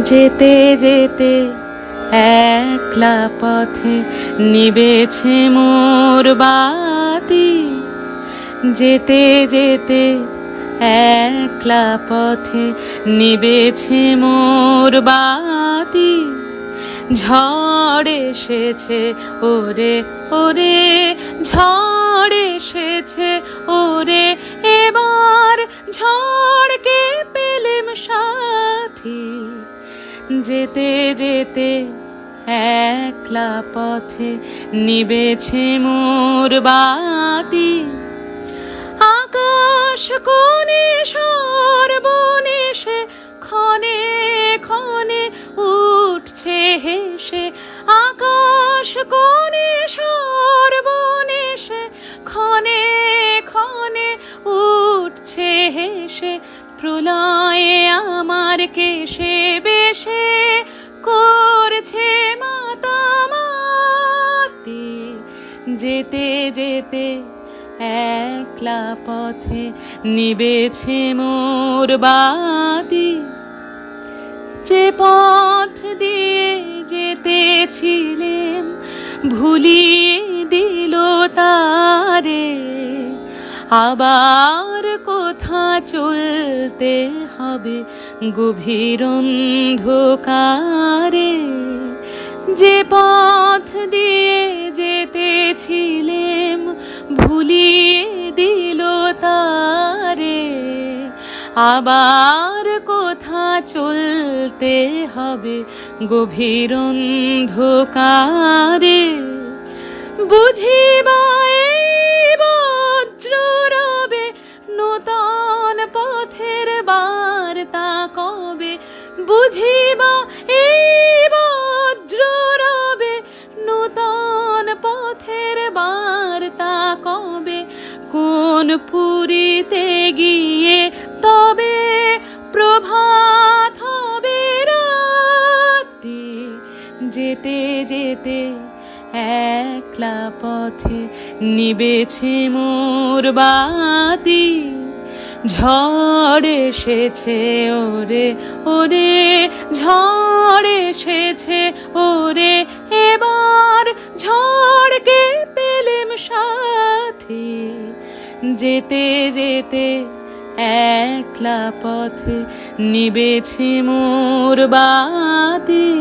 যেতে যেতে একলা পথে নিবেছে মোর বাতি, যেতে যেতে একলা পথে নিবেছে মোর বাতি। ঝড় এসেছে ওরে ওরে, ঝড় এসেছে ওরে, এবার ঝড়কে পেলেম সাথী। যেতে যেতে একলা পথে নিবেছে মোর বাতি। আকাশ কোণে সর্বনেশে ক্ষণে ক্ষণে উঠছে হেসে, আকাশ কোণে সর্বনেশে ক্ষণে ক্ষণে উঠছে হেসে। প্রলয়ে আমার কেশে বেশে করছে মাতামাতি। যেতে যেতে একলা পথে নিবেছে মোর বাতি। যে পথ দিয়ে যেতেছিলেম ভুলিয়ে দিল তারে, আবার কোথা চলতে হবে গভীর অন্ধকারে। যে পথ দিয়ে যেতেছিলেম ভুলিয়ে দিল তারে, আবার কোথা চলতে হবে গভীর অন্ধকারে। বুঝিবা এই বজ্র রবে নূতন পথের বার্তা কবে, বুঝিবা এই বজ্র রবে নূতন পথের বার্তা কবে। কোন পুরীতে গিয়ে তবে প্রভাত হবে রাতি। যেতে যেতে একলা পথে নিবেছে মোর বাতি। ঝড় এসেছে ওরে ওরে, ঝড় এসেছে ওরে, এবার ঝড়কে পেলেম সাথী। যেতে যেতে একলা পথে নিবেছে মোর বাতি।